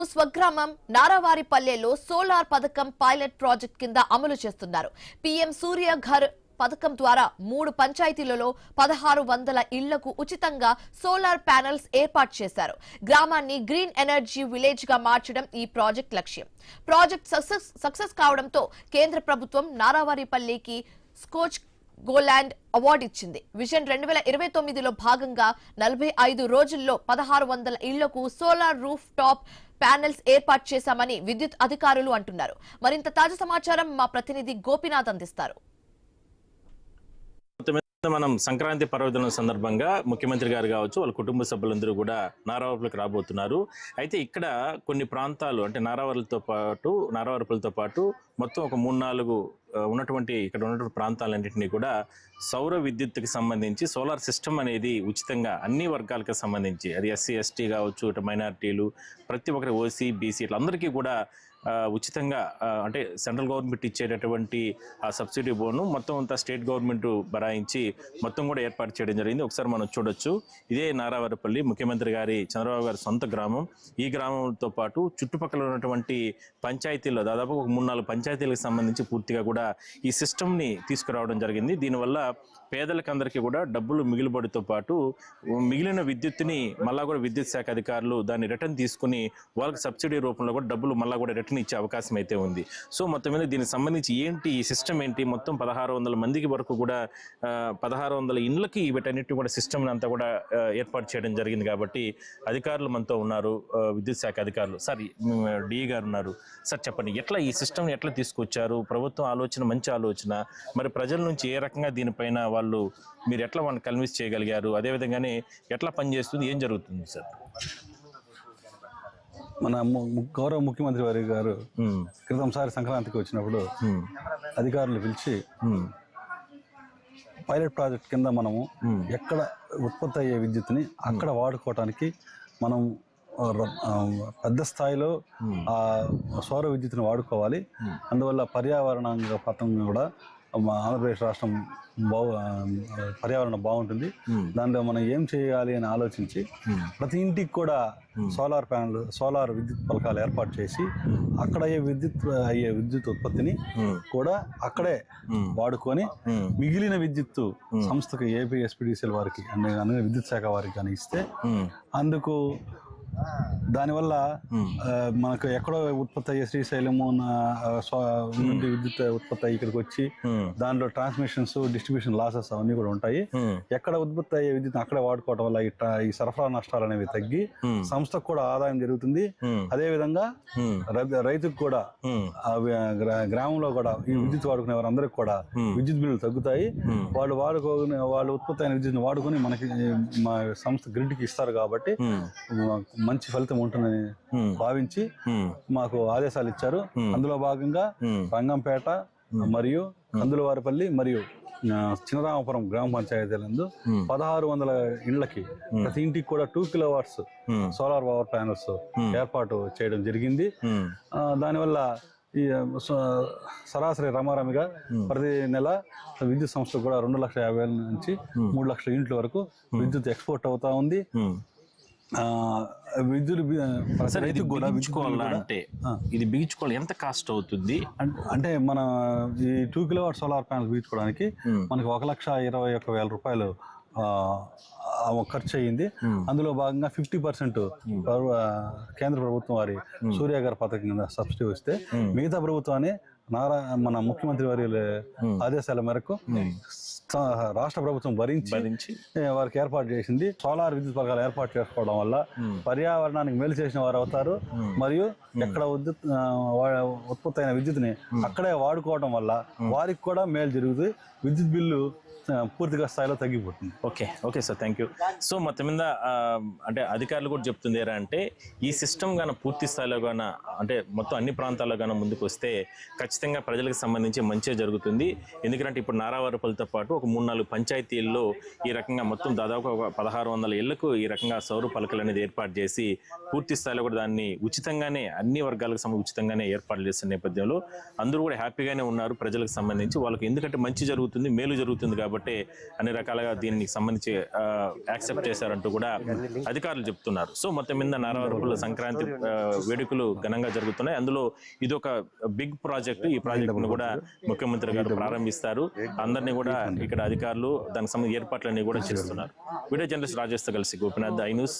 స్వగ్రామం నారావారిపల్లెలో సోలార్ పథకం pilot project కింద అమలు చేస్తున్నారు. పీఎం సూర్య ఘర్ పథకం ద్వారా 3 పంచాయతీలలో 1600 ఇళ్లకు ఉచితంగా సోలార్ ప్యానెల్స్ ఏర్పాటు చేశారు. గ్రామాన్ని గ్రీన్ ఎనర్జీ విలేజ్ గా మార్చడం ఈ ప్రాజెక్ట్ లక్ష్యం. ప్రాజెక్ట్ సక్సెస్ కావడంతో కేంద్ర ప్రభుత్వం నారావారిపల్లికి స్కోచ్ గోల్యాండ్ అవార్డు ఇచ్చింది. విజన్ 2029లో భాగంగా 45 రోజుల్లో 1600 ఇళ్లకు సోలార్ రూఫ్ టాప్ ప్యానెల్స్ ఏర్పాటు చేశామని విద్యుత్ అధికారులు అంటున్నారు. మరింత తాజా సమాచారం మా ప్రతినిధి గోపినాథ్ అందిస్తారు. మనం సంక్రాంతి పర్వదినం సందర్భంగా ముఖ్యమంత్రి గారు కావచ్చు వాళ్ళ కుటుంబ సభ్యులందరూ కూడా నారావారిపల్లికి రాబోతున్నారు. అయితే ఇక్కడ కొన్ని ప్రాంతాలు అంటే నారావారిపల్లితో పాటు మొత్తం ఒక 3-4 ఉన్నటువంటి ఇక్కడ ఉన్నటువంటి ప్రాంతాలన్నింటినీ కూడా సౌర విద్యుత్తుకి సంబంధించి సోలార్ సిస్టమ్ అనేది ఉచితంగా అన్ని వర్గాలకు సంబంధించి అది ఎస్సీ ఎస్టీ కావచ్చు, ఇటు మైనారిటీలు, ప్రతి ఒక్కరి ఓసీ బీసీ ఇట్లా అందరికీ కూడా ఉచితంగా అంటే సెంట్రల్ గవర్నమెంట్ ఇచ్చేటటువంటి ఆ సబ్సిడీ బోను మొత్తం అంతా స్టేట్ గవర్నమెంట్ బరాయించి మొత్తం కూడా ఏర్పాటు చేయడం జరిగింది. ఒకసారి మనం చూడొచ్చు. ఇదే నారావారిపల్లి ముఖ్యమంత్రి గారి చంద్రబాబు గారి సొంత గ్రామం. ఈ గ్రామంతో పాటు చుట్టుపక్కల ఉన్నటువంటి పంచాయతీల్లో దాదాపు ఒక 3-4 పంచాయతీలకు సంబంధించి పూర్తిగా కూడా ఈ సిస్టమ్ని తీసుకురావడం జరిగింది. దీనివల్ల పేదలకందరికీ కూడా డబ్బులు మిగిలిబడితో పాటు మిగిలిన విద్యుత్తుని మళ్ళా కూడా విద్యుత్ శాఖ అధికారులు దాన్ని రిటర్న్ తీసుకుని వాళ్ళకి సబ్సిడీ రూపంలో కూడా డబ్బులు మళ్ళా కూడా రిటర్న్ ఇచ్చే అవకాశం అయితే ఉంది. సో మొత్తం మీద దీనికి సంబంధించి ఏంటి ఈ సిస్టమ్ ఏంటి, మొత్తం 1600 మందికి వరకు కూడా 1600 ఇండ్లకి వీటన్నిటి కూడా సిస్టమ్ అంతా కూడా ఏర్పాటు చేయడం జరిగింది. కాబట్టి అధికారులు మనతో ఉన్నారు, విద్యుత్ శాఖ అధికారులు. సార్ డిఈ గారు ఉన్నారు. సార్ చెప్పండి, ఎట్లా ఈ సిస్టమ్ని ఎట్లా తీసుకొచ్చారు? ప్రభుత్వం ఆలోచన మంచి ఆలోచన, మరి ప్రజల నుంచి ఏ రకంగా దీనిపైన మీరు ఎట్లా వాళ్ళని కన్విన్స్ చేయగలిగారు? అదేవిధంగానే ఎట్లా పనిచేస్తుంది, ఏం జరుగుతుంది సార్? మన గౌరవ ముఖ్యమంత్రి వారి గారు క్రితంసారి సంక్రాంతికి వచ్చినప్పుడు అధికారులు పిలిచి పైలట్ ప్రాజెక్ట్ కింద మనము ఎక్కడ ఉత్పత్తి అయ్యే విద్యుత్తుని అక్కడ వాడుకోవటానికి మనం పెద్ద స్థాయిలో ఆ సౌర విద్యుత్తుని వాడుకోవాలి. అందువల్ల పర్యావరణంగా పతంగా కూడా ఆంధ్రప్రదేశ్ రాష్ట్రం పర్యావరణం బాగుంటుంది. దానిలో మనం ఏం చేయాలి అని ఆలోచించి ప్రతి ఇంటికి కూడా సోలార్ విద్యుత్ పథకాలు ఏర్పాటు చేసి అక్కడ అయ్యే విద్యుత్ ఉత్పత్తిని కూడా అక్కడే వాడుకొని మిగిలిన విద్యుత్తు సంస్థకు ఏపీ ఎస్పీడీసీఎల్ వారికి అన్ని విద్యుత్ శాఖ వారికి కానీ ఇస్తే అందుకు దానివల్ల మనకు ఎక్కడో ఉత్పత్తి అయ్యే శ్రీశైలము నుండి విద్యుత్ ఉత్పత్తి అయ్యి ఇక్కడికి వచ్చి దానిలో ట్రాన్స్మిషన్స్, డిస్ట్రిబ్యూషన్ లాసెస్ అవన్నీ కూడా ఉంటాయి. ఎక్కడ ఉత్పత్తి అయ్యే విద్యుత్ అక్కడే వాడుకోవడం వల్ల ఈ సరఫరా నష్టాలు అనేవి తగ్గి సంస్థకు కూడా ఆదాయం జరుగుతుంది. అదే విధంగా రైతుకు కూడా గ్రామంలో కూడా ఈ విద్యుత్ వాడుకునే వారందరికి కూడా విద్యుత్ బిల్లులు తగ్గుతాయి. వాళ్ళు ఉత్పత్తి అయిన విద్యుత్ని వాడుకొని మనకి మా సంస్థ గ్రిడ్కి ఇస్తారు. కాబట్టి మంచి ఫలితం ఉంటుందని భావించి మాకు ఆదేశాలు ఇచ్చారు. అందులో భాగంగా రంగంపేట మరియు కందులవారిపల్లి మరియు చినరామపురం గ్రామ పంచాయతీలందు 1600 ఇండ్లకి ప్రతి ఇంటికి కూడా 2 కిలోవాట్స్ సోలార్ పవర్ ప్యానెల్స్ ఏర్పాటు చేయడం జరిగింది. దానివల్ల ఈ సరాసరి రమారమిగా ప్రతి నెల విద్యుత్ సంస్థ కూడా 2,50,000 నుంచి 3 లక్షల యూనిట్ల వరకు విద్యుత్ ఎక్స్పోర్ట్ అవుతా ఉంది. ఇది బిగించుకోవాలి ఎంత కాస్ట్ అవుతుంది అంటే మన ఈ 2 కిలోవాట్ సోలార్ ప్యానల్ బిగించుకోవడానికి మనకి 1,21,000 రూపాయలు ఖర్చు అయ్యింది. అందులో భాగంగా 50% కేంద్ర ప్రభుత్వం వారి సూర్య గారి పథకం కింద సబ్సిడీ వస్తే మిగతా ప్రభుత్వాన్ని మన ముఖ్యమంత్రి వారి ఆదేశాల మేరకు రాష్ట్ర ప్రభుత్వం భరించి వారికి ఏర్పాటు చేసింది. సోలార్ విద్యుత్ పథకాలు ఏర్పాటు చేసుకోవడం వల్ల పర్యావరణానికి మేలు చేసిన వారు అవుతారు. మరియు ఎక్కడ ఉత్పత్తి అయిన విద్యుత్ని అక్కడే వాడుకోవడం వల్ల వారికి కూడా మేలు జరుగుతుంది. విద్యుత్ బిల్లు పూర్తిగా స్థాయిలో తగ్గిపోతుంది. Okay sir, thank you. So మొత్తం మీద అంటే అధికారులు కూడా చెప్తుంది అంటే ఈ సిస్టమ్ గాన పూర్తి స్థాయిలో గాన అంటే మొత్తం అన్ని ప్రాంతాల్లో గాన ముందుకు వస్తే ఖచ్చితంగా ప్రజలకు సంబంధించి మంచిగా జరుగుతుంది. ఎందుకంటే ఇప్పుడు నారావారిపల్లితో పాటు ఒక 3-4 పంచాయతీల్లో ఈ రకంగా మొత్తం దాదాపు 1600 ఇళ్లకు ఈ రకంగా సౌర పలకలు అనేది ఏర్పాటు చేసి పూర్తి స్థాయిలో కూడా దాన్ని ఉచితంగానే అన్ని వర్గాలకు ఉచితంగానే ఏర్పాటు చేసిన నేపథ్యంలో అందరూ కూడా హ్యాపీగానే ఉన్నారు. ప్రజలకు సంబంధించి వాళ్ళకి ఎందుకంటే మంచి జరుగుతుంది, మేలు జరుగుతుంది కాబట్టి కాబట్టి అన్ని రకాలుగా దీనికి సంబంధించి యాక్సెప్ట్ చేశారంటూ కూడా అధికారులు చెప్తున్నారు. సో మొత్తం మీద నారావారిపల్లిలో సంక్రాంతి వేడుకలు ఘనంగా జరుగుతున్నాయి. అందులో ఇది ఒక బిగ్ ప్రాజెక్ట్. ఈ ప్రాజెక్ట్ ను కూడా ముఖ్యమంత్రి గారు ప్రారంభిస్తారు. అందరినీ కూడా ఇక్కడ అధికారులు దానికి సంబంధించిన ఏర్పాట్లన్నీ కూడా చేస్తున్నారు. వీడియో జర్నలిస్ట్ రాజేష్తో కలిసి గోపినాథ్, ఐ న్యూస్.